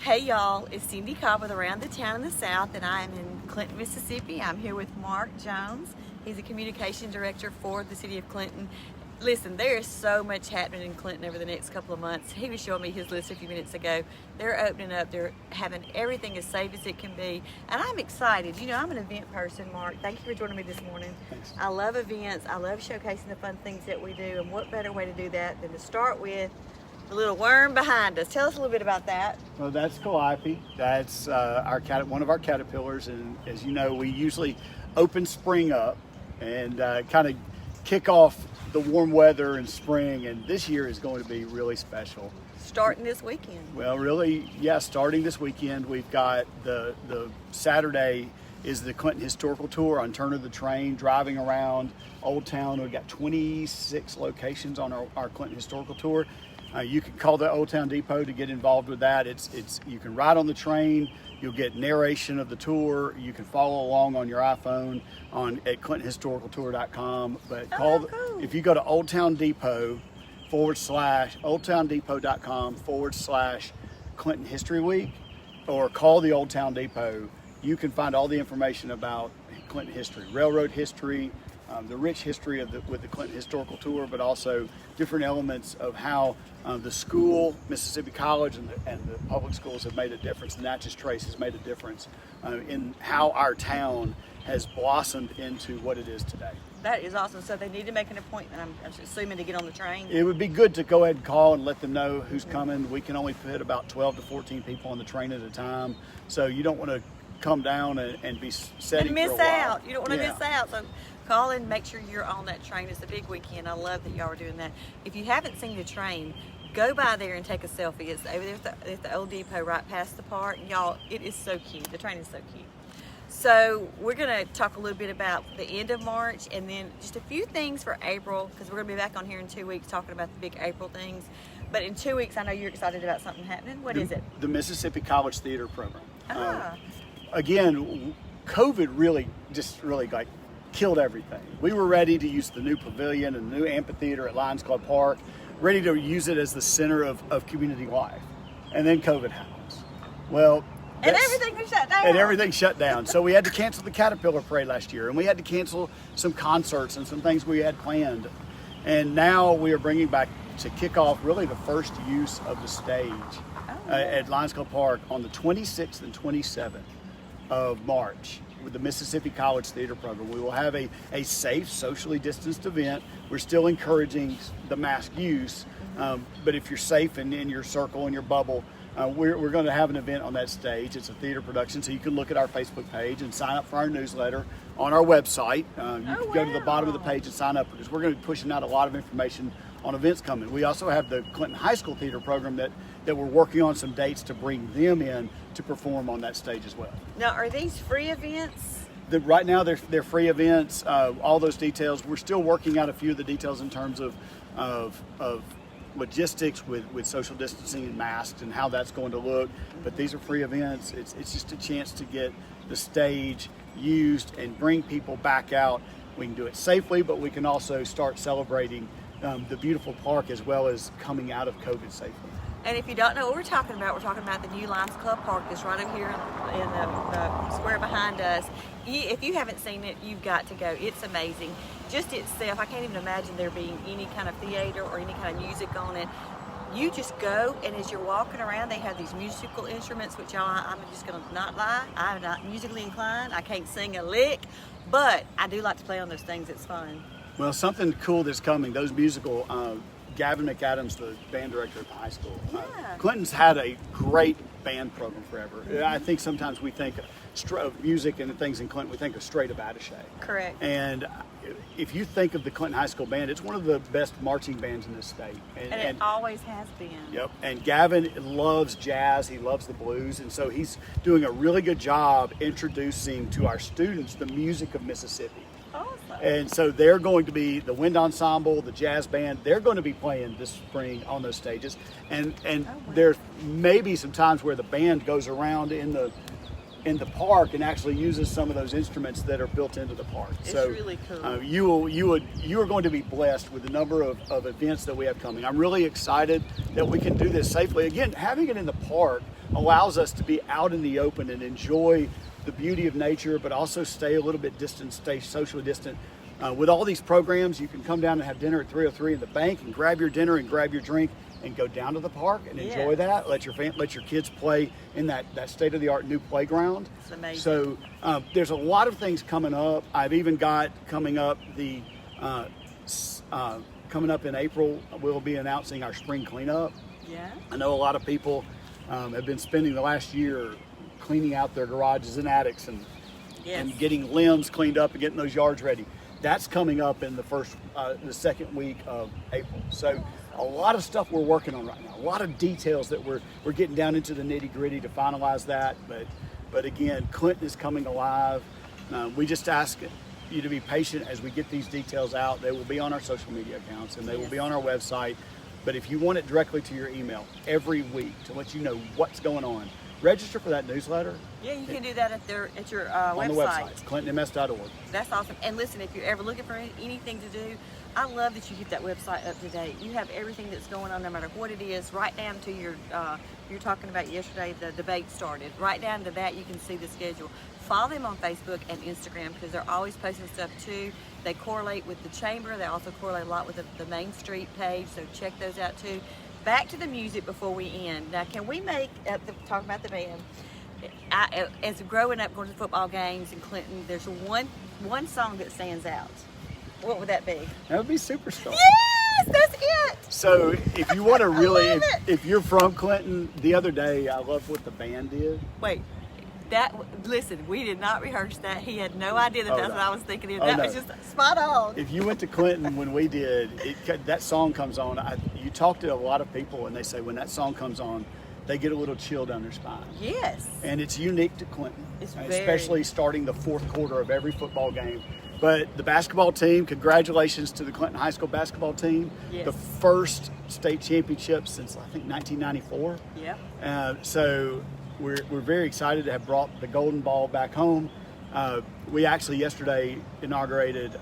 Hey y'all, it's Cindy Cobb with Around the Town in the South, and I am in Clinton, Mississippi. I'm here with Mark Jones. He's a communication director for the city of Clinton. Listen, there is so much happening in Clinton over the next couple of months. He was showing me his list a few minutes ago. They're opening up, they're having everything as safe as it can be, and I'm excited. You know, I'm an event person, Mark. Thank you for joining me this morning. Thanks. I love events. I love showcasing the fun things that we do, and what better way to do that than to start with the little worm behind us. Tell us a little bit about that. Well, that's Calliope. That's one of our caterpillars, and as you know, we usually open spring up and kind of kick off the warm weather in spring, and this year is going to be really special. Starting this weekend. Well, really, yeah, starting this weekend. We've got the Saturday is the Clinton Historical Tour on Turn of the Train, driving around Old Town. We've got 26 locations on our Clinton Historical Tour. You can call the Olde Towne Depot to get involved with that. You can ride on the train. You'll get narration of the tour. You can follow along on your iPhone at ClintonHistoricalTour.com. But cool. If you go to Olde Towne Depot OldTownDepot.com/Clinton History Week, or call the Olde Towne Depot, you can find all the information about Clinton history, railroad history, the rich history with the Clinton Historical Tour, but also different elements of how the school, Mississippi College, and the public schools have made a difference. The Natchez Trace has made a difference in how our town has blossomed into what it is today. That is awesome. So they need to make an appointment, I'm assuming, to get on the train? It would be good to go ahead and call and let them know who's coming. We can only fit about 12 to 14 people on the train at a time, so you don't want to come down and be sitting and miss for a while. out. You don't want to miss out. So call and make sure you're on that train. It's a big weekend. I love that y'all are doing that. If you haven't seen the train, go by there and take a selfie. It's over there at the Old Depot, right past the park. And y'all, it is so cute. The train is so cute. So we're going to talk a little bit about the end of March, and then just a few things for April, because we're going to be back on here in 2 weeks talking about the big April things. But in 2 weeks, I know you're excited about something happening. What is it? The Mississippi College Theater Program. Ah. Again, COVID really killed everything. We were ready to use the new pavilion and the new amphitheater at Lions Club Park, ready to use it as the center of community life. And then COVID happens. Well, and everything was shut down. And everything shut down. So we had to cancel the Caterpillar Parade last year, and we had to cancel some concerts and some things we had planned. And now we are bringing back to kick off really the first use of the stage at Lions Club Park on the 26th and 27th of March with the Mississippi College Theater Program. We will have a safe, socially distanced event. We're still encouraging the mask use, but if you're safe and in your circle, in your bubble, we're going to have an event on that stage. It's a theater production, so you can look at our Facebook page and sign up for our newsletter on our website. You can go to the bottom of the page and sign up, because we're going to be pushing out a lot of information on events coming. We also have the Clinton High School Theater Program that we're working on some dates to bring them in to perform on that stage as well. Now, are these free events? Right now, they're free events. All those details, we're still working out a few of the details in terms of logistics with social distancing and masks and how that's going to look. But these are free events. It's just a chance to get the stage used and bring people back out. We can do it safely, but we can also start celebrating the beautiful park as well as coming out of COVID safely. And if you don't know what we're talking about the new Lions Club Park that's right over here in the square behind us. If you haven't seen it, you've got to go. It's amazing. Just itself, I can't even imagine there being any kind of theater or any kind of music on it. You just go, and as you're walking around, they have these musical instruments, which I'm just going to not lie. I'm not musically inclined. I can't sing a lick, but I do like to play on those things. It's fun. Well, something cool that's coming, those musical, Gavin McAdams, the band director at the high school. Clinton's had a great band program forever. I think sometimes we think of music and things in Clinton, we think of straight attaché. Correct. And if you think of the Clinton High School Band, it's one of the best marching bands in this state. And it always has been. Yep. And Gavin loves jazz. He loves the blues. And so he's doing a really good job introducing to our students the music of Mississippi. Awesome. And so they're going to be the wind ensemble, the jazz band. They're going to be playing this spring on those stages. And There's maybe some times where the band goes around in the in the park and actually uses some of those instruments that are built into the park. It's so really cool. You are going to be blessed with the number of events that we have coming. I'm really excited that we can do this safely. Again, having it in the park allows us to be out in the open and enjoy the beauty of nature, but also stay a little bit distant, stay socially distant. With all these programs, you can come down and have dinner at 303 in the bank and grab your dinner and grab your drink and go down to the park and enjoy that. Let your kids play in that state-of-the-art new playground. It's amazing. So there's a lot of things coming up. I've even got coming up coming up in April, we'll be announcing our spring cleanup. Yeah. I know a lot of people have been spending the last year cleaning out their garages and attics and getting limbs cleaned up and getting those yards ready. That's coming up in the second week of April. So a lot of stuff we're working on right now. A lot of details that we're getting down into the nitty gritty to finalize that. But again, Clinton is coming alive. We just ask you to be patient as we get these details out. They will be on our social media accounts and they will be on our website. But if you want it directly to your email every week to let you know what's going on, register for that newsletter. Yeah, you can do that at your on website. the website, clintonms.org. That's awesome. And listen, if you're ever looking for anything to do, I love that you keep that website up to date. You have everything that's going on, no matter what it is, right down to you're talking about yesterday, the debate started. Right down to that, you can see the schedule. Follow them on Facebook and Instagram because they're always posting stuff too. They correlate with the chamber. They also correlate a lot with the Main Street page, so check those out too. Back to the music before we end. Now, can we make, talk about the band, as growing up, going to football games in Clinton, there's one song that stands out. What would that be? That would be Superstar. Yes, that's it. So if you want to really, if you're from Clinton, the other day I loved what the band did. Wait, listen, we did not rehearse that. He had no idea that that's what I was thinking of. That was just spot on. If you went to Clinton when we did, that song comes on. You talk to a lot of people and they say when that song comes on, they get a little chill down their spine. Yes. And it's unique to Clinton, Especially especially starting the fourth quarter of every football game. But the basketball team, congratulations to the Clinton High School basketball team. Yes. The first state championship since, I think, 1994. Yeah. So we're very excited to have brought the golden ball back home. We actually yesterday inaugurated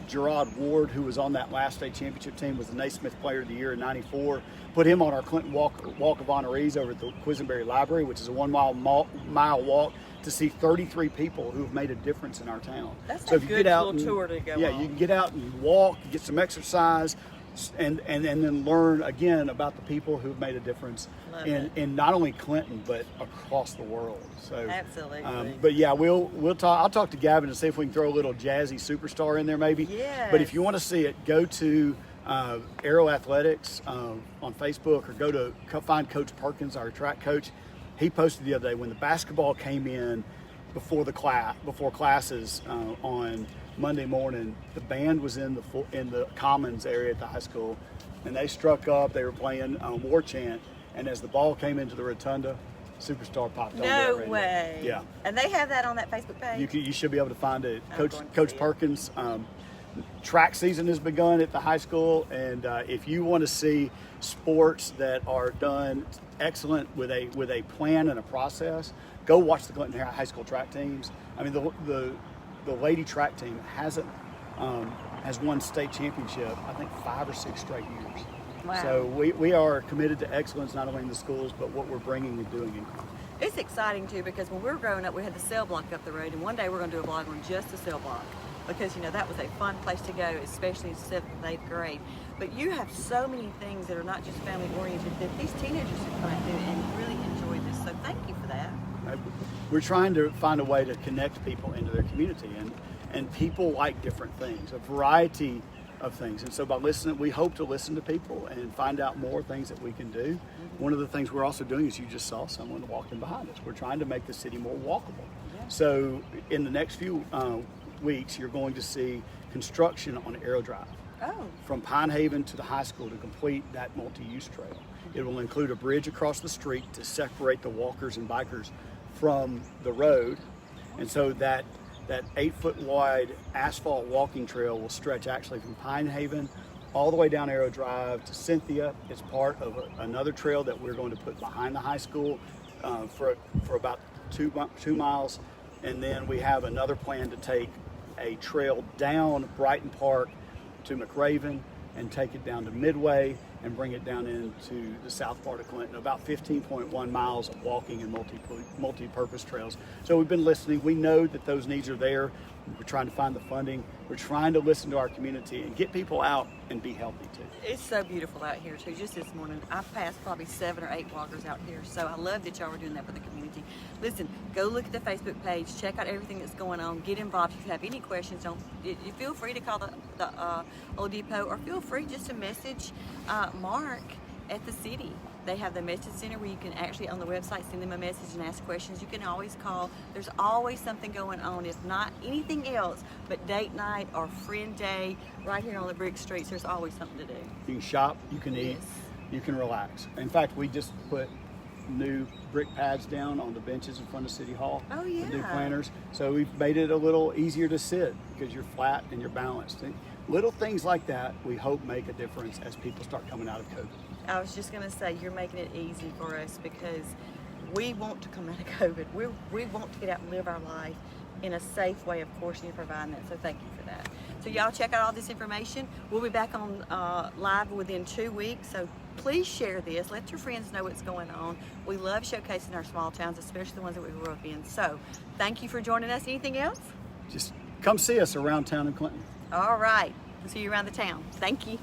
Gerard Ward, who was on that last state championship team, was the Naismith Player of the Year in '94. Put him on our Clinton Walk of Honorees over at the Quisenberry Library, which is a 1 mile walk to see 33 people who have made a difference in our town. That's a good little tour to go on. Yeah, you can get out and walk, get some exercise, and then learn again about the people who've made a difference in not only Clinton but across the world. So absolutely. But yeah, we'll talk. I'll talk to Gavin and see if we can throw a little jazzy Superstar in there maybe. Yes. But if you want to see it, go to Aero Athletics on Facebook or go to find Coach Perkins, our track coach. He posted the other day when the basketball came in before classes on Monday morning. The band was in the Commons area at the high school, and they struck up. They were playing War Chant, and as the ball came into the rotunda, Superstar popped on. No way. Yeah. And they have that on that Facebook page. You should be able to find it. Coach Perkins. Track season has begun at the high school, and if you want to see sports that are done excellent with a plan and a process, go watch the Clinton High School track teams. I mean, the lady track team has won state championship, I think 5 or 6 straight years. Wow. So we are committed to excellence, not only in the schools, but what we're bringing and doing in Clinton. It's exciting too because when we were growing up, we had the cell block up the road, and one day we're going to do a vlog on just the cell block because that was a fun place to go, especially in 7th and 8th grade. But you have so many things that are not just family oriented that these teenagers can come out and do and really enjoy this. So thank you for that. We're trying to find a way to connect people into their community, and people like different things, a variety of things. And so by listening, we hope to listen to people and find out more things that we can do. Mm-hmm. One of the things we're also doing is you just saw someone walking behind us. We're trying to make the city more walkable. Yeah. So in the next few weeks, you're going to see construction on Arrow Drive. Oh. From Pine Haven to the high school to complete that multi-use trail. It will include a bridge across the street to separate the walkers and bikers from the road. And so that 8-foot wide asphalt walking trail will stretch actually from Pine Haven all the way down Arrow Drive to Cynthia. It's part of another trail that we're going to put behind the high school for about 2 miles, and then we have another plan to take a trail down Brighton Park to McRaven and take it down to Midway and bring it down into the south part of Clinton, about 15.1 miles of walking and multi-purpose trails. So we've been listening. We know that those needs are there. We're trying to find the funding. We're trying to listen to our community and get people out and be healthy too. It's so beautiful out here too. Just this morning, I passed probably 7 or 8 walkers out here. So I love that y'all are doing that for the community. Listen, go look at the Facebook page, check out everything that's going on, get involved. If you have any questions, you feel free to call the Olde Depot, or feel free just to message Mark at the city. They have the message center where you can actually on the website send them a message and ask questions. You can always call. There's always something going on, if not anything else but date night or friend day right here on the brick streets. There's always something to do. You can shop, you can eat, Yes. you can relax. In fact, we just put new brick pads down on the benches in front of City Hall. Oh, with new yeah. planters. So we've made it a little easier to sit because you're flat and you're balanced. And little things like that we hope make a difference as people start coming out of COVID. I was just going to say, you're making it easy for us because we want to come out of COVID. We want to get out and live our life in a safe way, of course, and you're providing that. So thank you for that. So y'all check out all this information. We'll be back on live within 2 weeks. So please share this. Let your friends know what's going on. We love showcasing our small towns, especially the ones that we grew up in. So thank you for joining us. Anything else? Just come see us around town in Clinton. All right. We'll see you around the town. Thank you.